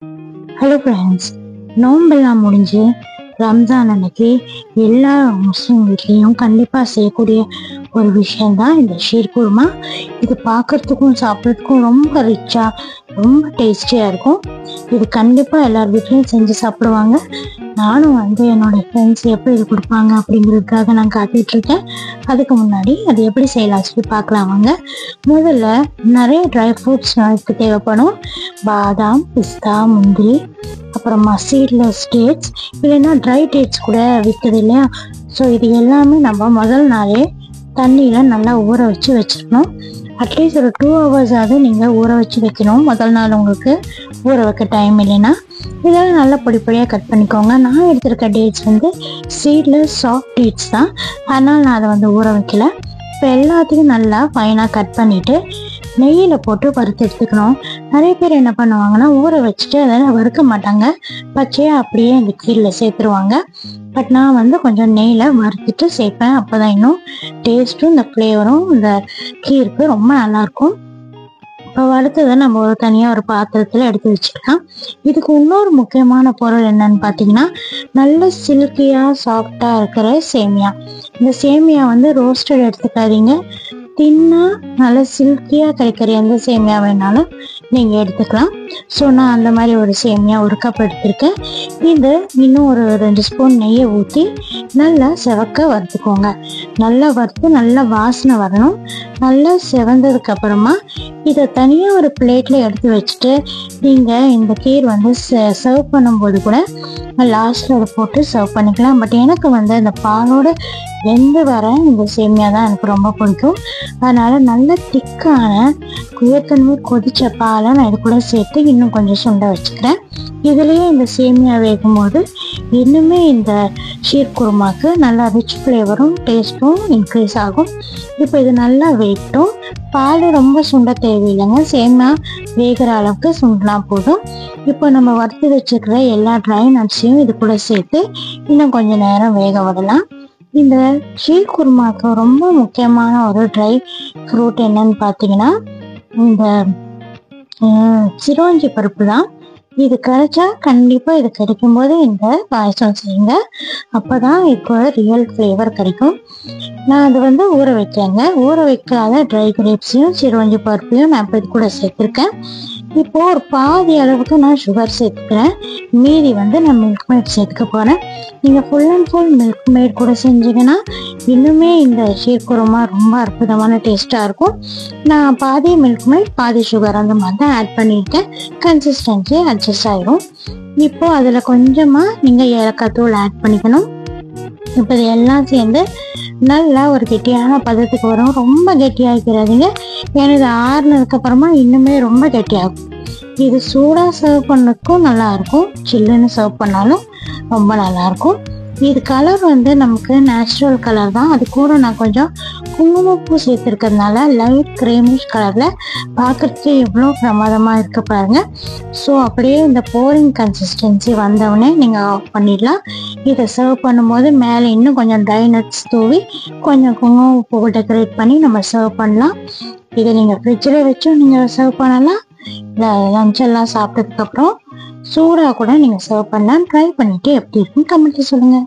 Hello friends, நோம்பெல்லாம் முடிஞ்சு ரம்ஜான் அன்னைக்கு எல்லா முஸ்லீம் வீட்லேயும் கண்டிப்பாக செய்யக்கூடிய ஒரு விஷயந்தான் இந்த ஷீர் குருமா. இது பார்க்கறதுக்கும் சாப்பிட்றதுக்கும் ரொம்ப ரிச்சாக ரொம்ப டேஸ்டியாக இருக்கும். இது கண்டிப்பாக எல்லார் வீட்லேயும் செஞ்சு சாப்பிடுவாங்க. நானும் என்னோடய ஃப்ரெண்ட்ஸ் எப்படி இது கொடுப்பாங்க அப்படிங்கிறதுக்காக நான் காத்துட்ருக்கேன். அதுக்கு முன்னாடி அது எப்படி செய்யலாம் சொல்லி பார்க்கலாம் வாங்க. முதல்ல நிறைய ட்ரை ஃப்ரூட்ஸ் நமக்கு தேவைப்படும். பாதாம், பிஸ்தா, முந்திரி, அப்புறமா சீட்லெஸ் டேட்ஸ், இல்லைன்னா ட்ரை டேட்ஸ் கூட விற்குது இல்லையா. ஸோ இது எல்லாமே நம்ம முதல் நாளே தண்ணியில் நல்லா ஊற வச்சு வச்சிடணும். அட்லீஸ்ட் ஒரு 2 ஹவர்ஸாவது நீங்கள் ஊற வச்சு வைக்கணும். முதல் நாள் உங்களுக்கு ஊற வைக்க டைம் இல்லைன்னா இதெல்லாம் நல்லா பொடியாக கட் பண்ணிக்கோங்க. நான் எடுத்திருக்க டேட்ஸ் சீட்லெஸ் சாஃப்ட் டேட்ஸ் தான், அதனால் நான் அதை ஊற வைக்கல. இப்போ எல்லாத்தையும் நல்லா ஃபைனாக கட் பண்ணிவிட்டு நெய்யில் போட்டு வறுத்து எடுத்துக்கணும். நிறைய பேர் என்ன பண்ணுவாங்கன்னா ஊற வச்சுட்டு அதை வறுக்க மாட்டாங்க, பச்சையாக அப்படியே இந்த கீரில் சேர்த்துருவாங்க. பட் நான் கொஞ்சம் நெய்யில் வறுத்துட்டு சேர்ப்பேன். அப்போ தான் இன்னும் டேஸ்ட்டும் இந்த ஃப்ளேவரும் இந்த கீருக்கு ரொம்ப நல்லாயிருக்கும். இப்போ வறுத்ததை நம்ம தனியாக ஒரு பாத்திரத்தில் எடுத்து வச்சுக்கலாம். இதுக்கு இன்னொரு முக்கியமான பொருள் என்னன்னு பார்த்தீங்கன்னா, நல்ல சில்கியாக சாஃப்டாக இருக்கிற சேமியா. இந்த சேமியா ரோஸ்டட் எடுத்துக்காதீங்க, தின்னா நல்ல சில்கியாக கிடைக்கிற எந்த சேமியா வேணாலும் நீங்கள் எடுத்துக்கலாம். ஸோ நான் அந்த மாதிரி ஒரு சேமியா 1 கப் எடுத்திருக்கேன். இது இன்னும் ஒரு 2 ஸ்பூன் நெய்யை ஊற்றி நல்லா செவக்க வறுத்துக்கோங்க. நல்லா வறுத்து நல்லா வாசனை வரணும். நல்லா செவந்ததுக்கு அப்புறமா இதை தனியாக ஒரு பிளேட்டில் எடுத்து வச்சுட்டு நீங்கள் இந்த கீர் சர்வ் பண்ணும்போது கூட லாஸ்ட்டில் அதை போட்டு சர்வ் பண்ணிக்கலாம். பட் எனக்கு இந்த பாலோட வெந்து வர இந்த சேமியா தான் எனக்கு ரொம்ப பிடிக்கும். அதனால் நல்ல திக்கான ஏற்கனவே கொதிச்ச பாலை நான் இது கூட சேர்த்து இன்னும் கொஞ்சம் சுண்ட வச்சுக்கிறேன். இதுலேயே இந்த சேமியா வேகும் போது இன்னுமே இந்த ஷீர் குருமாக்கு நல்லா ரிச் ஃப்ளேவரும் டேஸ்ட்டும் இன்க்ரீஸ் ஆகும். இப்போ இது நல்லா வேகட்டும். பால் ரொம்ப சுண்ட தேவையில்லைங்க, சேமியா வேகிற அளவுக்கு சுண்டலாம் போதும். இப்போ நம்ம வறுத்து வச்சுக்கிற எல்லா ட்ரை நட்ஸையும் இது கூட சேர்த்து இன்னும் கொஞ்சம் நேரம் வேக விடலாம். இந்த ஷீர் குருமாக்கு ரொம்ப முக்கியமான ஒரு ட்ரை ஃப்ரூட் என்னன்னு பார்த்தீங்கன்னா இந்த சிரோஞ்சி பருப்பு தான். இது கிடைச்சா கண்டிப்பாக இது கிடைக்கும்போது இந்த பாயசம் செய்யுங்க, அப்போ தான் இப்போ ரியல் ஃப்ளேவர் கிடைக்கும். நான் அது ஊற வைக்கிறேங்க. ஊற வைக்காத ட்ரை கிரேப்ஸையும் சிரோஞ்சி பருப்பையும் நான் இப்போ இது கூட சேர்த்துருக்கேன். இப்போது ஒரு பாதி அளவுக்கு நான் சுகர் சேர்த்துக்கிறேன். மீதி நான் மில்க் மேட் சேர்த்துக்க போகிறேன். நீங்கள் full and full milk mat கூட செஞ்சீங்கன்னா இன்னுமே இந்த ஷீர் குருமா ரொம்ப அற்புதமான டேஸ்ட்டாக இருக்கும். நான் பாதி மில்க் மேட் பாதி சுகர் அந்த மாதிரி தான் ஆட் பண்ணியிருக்கேன். கன்சிஸ்டன்சி அட்ஜஸ்ட் ஆகிடும். இப்போது அதில் கொஞ்சமாக நீங்கள் ஏலக்காய் தூள் ஆட் பண்ணிக்கணும். இப்போ இது எல்லாம் சேர்ந்து நல்லா ஒரு கெட்டியான பதத்துக்கு வரும். ரொம்ப கெட்டியாகிக்கிறாதீங்க, ஏன்னா இது ஆறுனதுக்கப்புறமா இன்னுமே ரொம்ப கெட்டியாகும். இது சூடாக சர்வ் பண்ணதுக்கும் நல்லாயிருக்கும், சில்லுன்னு சர்வ் பண்ணாலும் ரொம்ப நல்லாயிருக்கும். இது கலர் நமக்கு நேச்சுரல் கலர் தான். அது கூட நான் கொஞ்சம் குங்குமப்பூ சேர்த்துருக்கிறதுனால லைட் கிரேமிஷ் கலரில் பார்க்குறதுக்கு எவ்வளோ பிரமாதமாக இருக்க பாருங்கள். ஸோ அப்படியே இந்த போரிங் கன்சிஸ்டன்சி வந்தவுடனே நீங்கள் ஆஃப் பண்ணிடலாம். இதை சர்வ் பண்ணும்போது மேலே இன்னும் கொஞ்சம் ட்ரை நட்ஸ் தூவி கொஞ்சம் குங்குமப்பூ டெக்கரேட் பண்ணி நம்ம சர்வ் பண்ணலாம். இதை நீங்கள் ஃப்ரிட்ஜில் வச்சும் நீங்கள் சர்வ் பண்ணலாம். இல்லை லஞ்செல்லாம் சாப்பிட்டதுக்கப்புறம் சூடாக கூட நீங்கள் சர்வ் பண்ணலாம். ட்ரை பண்ணிவிட்டு எப்படி இருக்குன்னு கமெண்ட்டில் சொல்லுங்கள்.